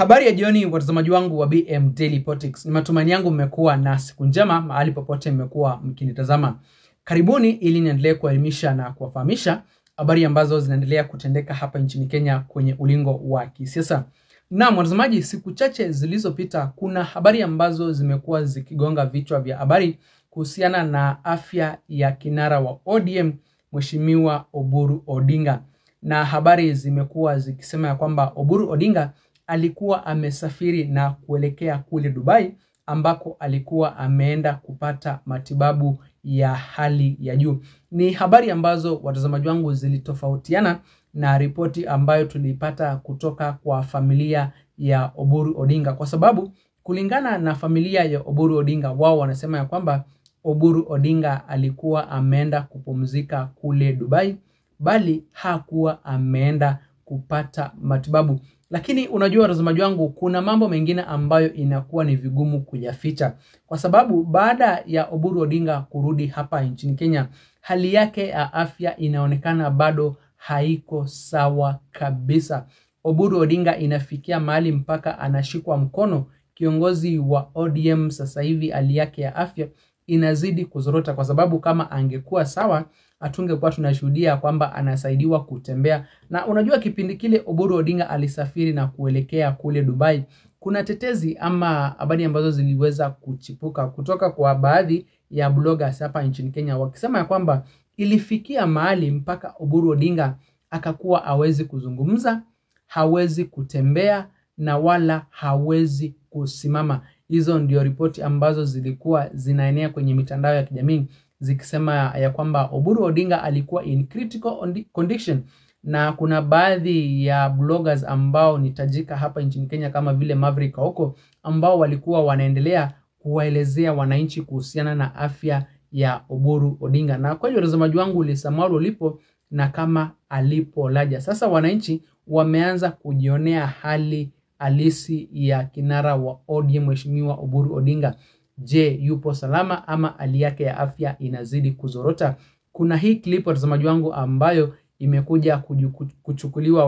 Habari ya jioni watazamaji wangu wa BM Daily Politics. Ni matumaini yangu mmekuwa na siku njema mahali popote mmekuwa mkinitazama. Karibuni ili niendelee kuelimisha na kuwafahamisha habari ambazo zinaendelea kutendeka hapa nchini Kenya kwenye ulingo wa kisiasa. Na watazamaji, siku chache zilizopita kuna habari ambazo zimekuwa zikigonga vichwa vya habari kuhusiana na afya ya kinara wa ODM Mheshimiwa Oburu Odinga. Na habari zimekuwa zikisema ya kwamba Oburu Odinga alikuwa amesafiri na kuelekea kule Dubai ambako alikuwa ameenda kupata matibabu ya hali ya juu. Ni habari ambazo watazamaji wangu zilitofautiana na ripoti ambayo tulipata kutoka kwa familia ya Oburu Odinga, kwa sababu kulingana na familia ya Oburu Odinga, wao wanasema ya kwamba Oburu Odinga alikuwa ameenda kupumzika kule Dubai, bali hakuwa ameenda kupata matibabu. Lakini unajua watazamaji wangu, kuna mambo mengine ambayo inakuwa ni vigumu kuyaficha, kwa sababu baada ya Oburu Odinga kurudi hapa nchini Kenya, hali yake ya afya inaonekana bado haiko sawa kabisa. Oburu Odinga inafikia mahali mpaka anashikwa mkono kiongozi wa ODM. Sasa hivi hali yake ya afya inazidi kuzorota, kwa sababu kama angekuwa sawa atungekuwa tunashuhudia kwamba anasaidiwa kutembea. Na unajua kipindi kile Oburu Odinga alisafiri na kuelekea kule Dubai, kuna tetezi ama habari ambazo ziliweza kuchipuka kutoka kwa baadhi ya bloggers hapa nchini Kenya, wakisema ya kwamba ilifikia mahali mpaka Oburu Odinga akakuwa hawezi kuzungumza, hawezi kutembea na wala hawezi kusimama. Hizo ndio ripoti ambazo zilikuwa zinaenea kwenye mitandao ya kijamii zikisema ya kwamba Oburu Odinga alikuwa in critical condition. Na kuna baadhi ya bloggers ambao ni tajika hapa nchini Kenya kama vile Maverick Kaoko ambao walikuwa wanaendelea kuwaelezea wananchi kuhusiana na afya ya Oburu Odinga. Na kwa hiyo watazamaji wangu, lisamalo lipo na kama alipo laja. Sasa wananchi wameanza kujionea hali halisi ya kinara wa ODM Mheshimiwa Oburu Odinga. Je, yupo salama ama hali yake ya afya inazidi kuzorota? Kuna hii clip watazamaji wangu ambayo imekuja kuchukuliwa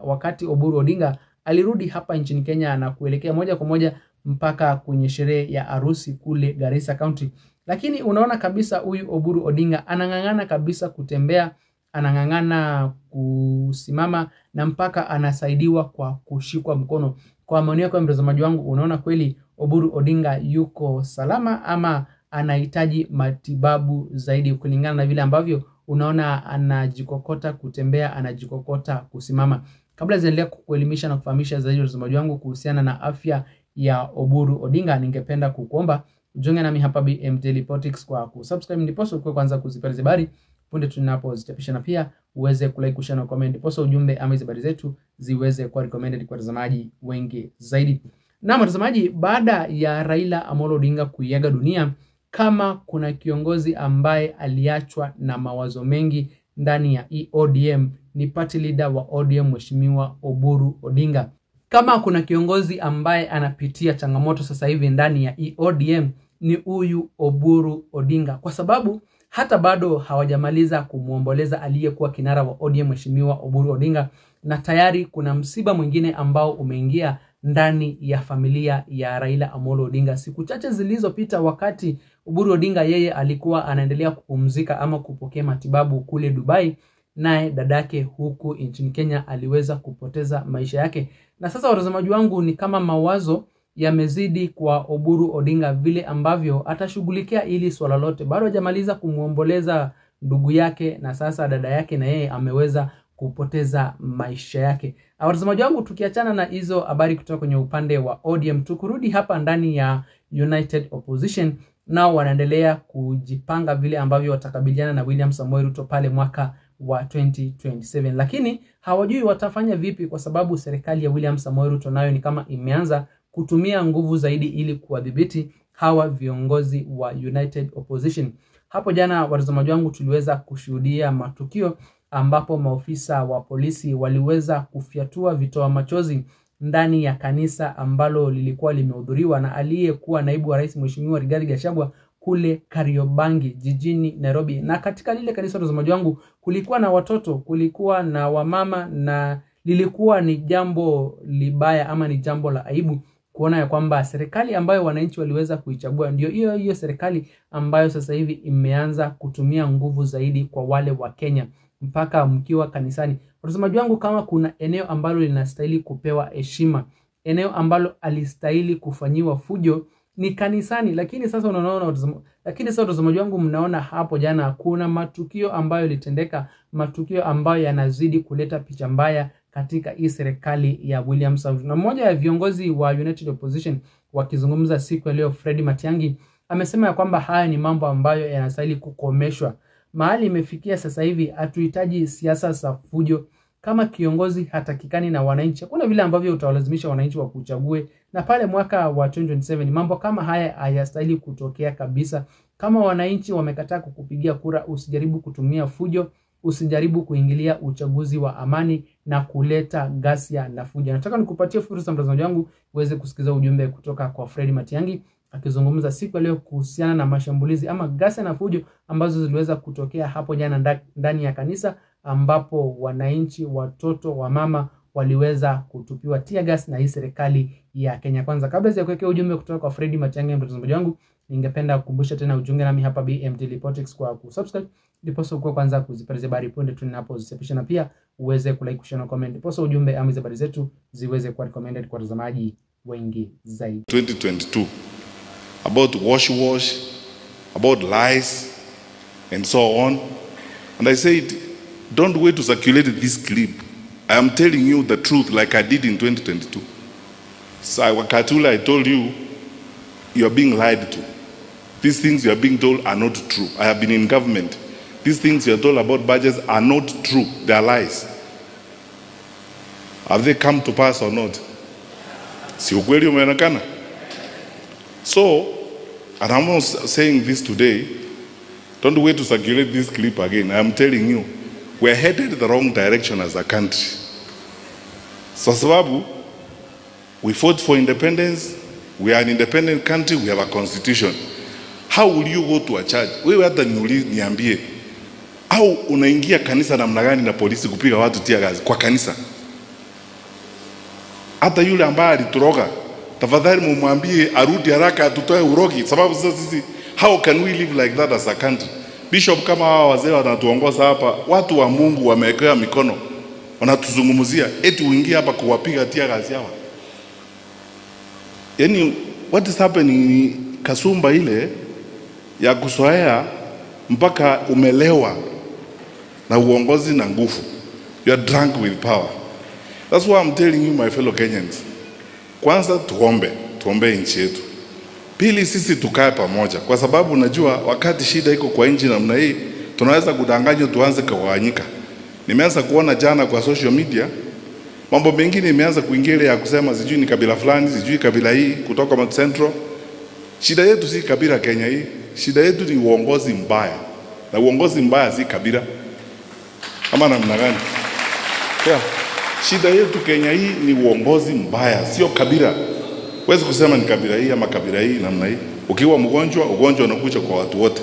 wakati Oburu Odinga alirudi hapa nchini Kenya na kuelekea moja kwa moja mpaka kwenye sherehe ya harusi kule Garissa County. Lakini unaona kabisa huyu Oburu Odinga anang'ang'ana kabisa kutembea, anang'ang'ana kusimama na mpaka anasaidiwa kwa kushikwa mkono. Kwa maoni yako mtazamaji wangu, unaona kweli Oburu Odinga yuko salama ama anahitaji matibabu zaidi, kulingana na vile ambavyo unaona anajikokota kutembea, anajikokota kusimama? Kabla ziendelee kukuelimisha na kufahamisha zaidi watazamaji wangu kuhusiana na afya ya Oburu Odinga, ningependa kukuomba ujiunge nami hapa BM Daily Politics kwa kusubscribe, ndiposa ukue kwanza kuzipata habari punde tunapozichapisha, na pia uweze kulike, kushare na comment, ndiposa ujumbe ama habari zetu ziweze kuwa recommended kwa watazamaji wengi zaidi. Na watazamaji, baada ya Raila Amolo Odinga kuiaga dunia, kama kuna kiongozi ambaye aliachwa na mawazo mengi ndani ya ODM, ni party leader wa ODM Mheshimiwa Oburu Odinga. Kama kuna kiongozi ambaye anapitia changamoto sasa hivi ndani ya ODM, ni huyu Oburu Odinga, kwa sababu hata bado hawajamaliza kumuomboleza aliyekuwa kinara wa ODM Mheshimiwa Oburu Odinga, na tayari kuna msiba mwingine ambao umeingia ndani ya familia ya Raila Amolo Odinga. Siku chache zilizopita, wakati Oburu Odinga yeye alikuwa anaendelea kupumzika ama kupokea matibabu kule Dubai, naye dadake huku nchini Kenya aliweza kupoteza maisha yake. Na sasa watazamaji wangu, ni kama mawazo yamezidi kwa Oburu Odinga vile ambavyo atashughulikia ili swala lote. Bado hajamaliza kumuomboleza ndugu yake, na sasa dada yake na yeye ameweza kupoteza maisha yake. Watazamaji wangu, tukiachana na hizo habari kutoka kwenye upande wa ODM, tukurudi hapa ndani ya United Opposition. Nao wanaendelea kujipanga vile ambavyo watakabiliana na William Samoei Ruto pale mwaka wa 2027, lakini hawajui watafanya vipi, kwa sababu serikali ya William Samoei Ruto nayo ni kama imeanza kutumia nguvu zaidi ili kuwadhibiti hawa viongozi wa United Opposition. Hapo jana watazamaji wangu, tuliweza kushuhudia matukio ambapo maofisa wa polisi waliweza kufyatua vitoa machozi ndani ya kanisa ambalo lilikuwa limehudhuriwa na aliyekuwa naibu wa rais Mheshimiwa Rigathi Gachagua kule Kariobangi jijini Nairobi. Na katika lile kanisa watazamaji wangu, kulikuwa na watoto, kulikuwa na wamama, na lilikuwa ni jambo libaya ama ni jambo la aibu kuona ya kwamba serikali ambayo wananchi waliweza kuichagua ndio hiyo serikali ambayo sasa hivi imeanza kutumia nguvu zaidi kwa wale wa Kenya mpaka mkiwa kanisani. Watazamaji wangu, kama kuna eneo ambalo linastahili kupewa heshima, eneo ambalo alistahili kufanyiwa fujo, ni kanisani. Lakini sasa watazamaji wangu, mnaona hapo jana kuna matukio ambayo litendeka, matukio ambayo yanazidi kuleta picha mbaya katika hii serikali ya William Samoei. Na mmoja ya viongozi wa United Opposition wakizungumza siku ya leo, Fred Matiang'i, amesema ya kwamba haya ni mambo ambayo yanastahili kukomeshwa. Mahali imefikia sasa hivi hatuhitaji siasa za fujo. Kama kiongozi hatakikani na wananchi, hakuna vile ambavyo utawalazimisha wananchi wa kuchague. Na pale mwaka wa 2027 mambo kama haya hayastahili kutokea kabisa. Kama wananchi wamekataa kukupigia kura, usijaribu kutumia fujo, usijaribu kuingilia uchaguzi wa amani na kuleta ghasia na fujo. Nataka nikupatie fursa mtazamaji wangu uweze kusikiza ujumbe kutoka kwa Fred Matiang'i akizungumza siku leo kuhusiana na mashambulizi ama ghasia na fujo ambazo ziliweza kutokea hapo jana ndani ya kanisa, ambapo wananchi, watoto, wamama waliweza kutupiwa tear gas na hii serikali ya Kenya Kwanza. Kabla ya kuweka ujumbe kutoka kwa Fred Matiang'i mtazamaji wangu, ningependa kukumbusha tena ujunge nami hapa BM Daily Politics kwa kusubscribe, ndipo kwa kwanza kuzipata habari punde tunapozichapisha, na pia uweze kulike, kushare na comment, ndipo ujumbe ama habari zetu ziweze kuwa recommended kwa watazamaji wengi zaidi. 2022 about wash, about lies and so on, and I said, don't wait to circulate this clip. I am telling you the truth like I did in 2022. So Wakatula, I told you, you are being lied to. These things you are being told are not true. I have been in government. These things you are told about budgets are not true. They are lies. Have they come to pass or not? Si ukweli umeonekana? So, and I'm not saying this today, don't wait to circulate this clip again. I am telling you, we are headed the wrong direction as a country. So sababu, we fought for independence, we are an independent country, we have a constitution. How will you go to a church? Wewe hata niambie, au unaingia kanisa namna gani na polisi kupiga watu tear gas kwa kanisa? Hata yule ambaye alitoroka, tafadhali mumwambie arudi haraka atutoe urogi, sababu sasa sisi, how can we live like that as a country? Bishop kama hawa wazee wanatuongoza hapa, watu wa Mungu wamewekea mikono, wanatuzungumzia eti uingie hapa kuwapiga tear gas hawa. Yani what is happening ni kasumba ile ya kusoea mpaka umelewa na uongozi na nguvu. You are drunk with power. That's why I'm telling you, my fellow Kenyans. Kwanza tuombe nchi yetu. Pili, sisi tukae pamoja, kwa sababu unajua wakati shida iko kwa nchi namna hii, tunaweza kudanganywa tuanze kugawanyika. Nimeanza kuona jana kwa social media mambo mengine imeanza kuingia ya kusema sijui ni kabila fulani, sijui kabila hii kutoka Mount Central. Shida yetu si kabila Kenya hii. Shida yetu ni uongozi mbaya. Na uongozi mbaya si kabila. Ama namna gani? Yeah. Shida yetu Kenya hii ni uongozi mbaya, sio kabila. Huwezi kusema ni kabila hii ama kabila hii namna hii. Ukiwa mgonjwa, ugonjwa unakuja kwa watu wote.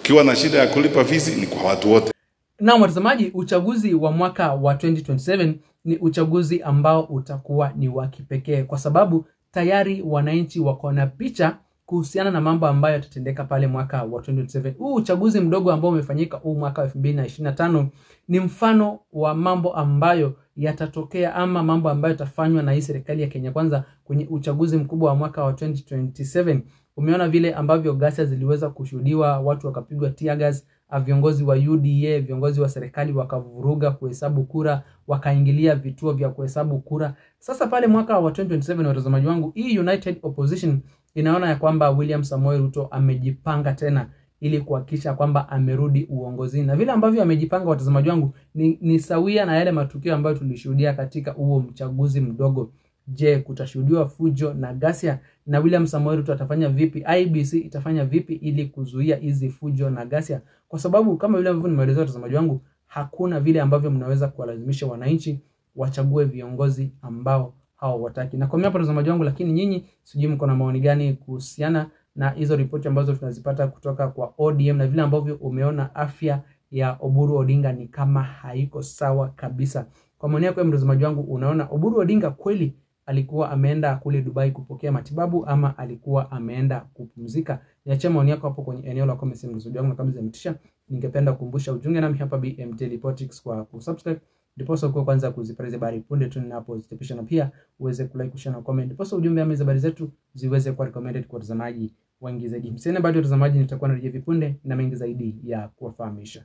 Ukiwa na shida ya kulipa fees ni kwa watu wote. Na watazamaji, uchaguzi wa mwaka wa 2027 ni uchaguzi ambao utakuwa ni wa kipekee, kwa sababu tayari wananchi wako na picha kuhusiana na mambo ambayo yatatendeka pale mwaka wa 2027. Huu uchaguzi mdogo ambao umefanyika huu mwaka wa 2025 ni mfano wa mambo ambayo yatatokea ama mambo ambayo yatafanywa na hii serikali ya Kenya Kwanza kwenye uchaguzi mkubwa wa mwaka wa 2027. Umeona vile ambavyo ghasia ziliweza kushuhudiwa, watu wakapigwa tear gas, viongozi wa UDA, viongozi wa serikali wakavuruga kuhesabu kura, wakaingilia vituo vya kuhesabu kura. Sasa pale mwaka wa 2027, watazamaji wangu, hii United Opposition inaona ya kwamba William Samoei Ruto amejipanga tena ili kuhakikisha kwamba amerudi uongozini. Na vile ambavyo amejipanga, watazamaji wangu, ni sawia na yale matukio ambayo tulishuhudia katika huo mchaguzi mdogo. Je, kutashuhudiwa fujo na ghasia? Na William Samoei Ruto atafanya vipi? IEBC itafanya vipi ili kuzuia hizi fujo na ghasia? Kwa sababu kama vile ambavyo nimeeleza watazamaji wangu, hakuna vile ambavyo mnaweza kuwalazimisha wananchi wachague viongozi ambao hawataki. Na kwa mimi hapa watazamaji wangu, lakini nyinyi sijui mko na maoni gani kuhusiana na hizo ripoti ambazo tunazipata kutoka kwa ODM na vile ambavyo umeona afya ya Oburu Odinga ni kama haiko sawa kabisa. Kwa maoni yako mtazamaji wangu, unaona Oburu Odinga kweli alikuwa ameenda kule Dubai kupokea matibabu ama alikuwa ameenda kupumzika? Niachie maoni yako hapo kwenye eneo la comments mtazamaji wangu, na kama zimetisha ningependa kukumbusha ujiunge nami hapa BM Daily Politics kwa kusubscribe, ndipo sasa kwanza kuzipata habari punde tu ninapozichapisha, na pia uweze kulike, kushare na comment, ndipo ujumbe ama habari zetu ziweze kuwa recommended kwa watazamaji wengi zaidi. Msiende bado watazamaji, nitakuwa narejea vipunde na mengi zaidi ya kuwafahamisha.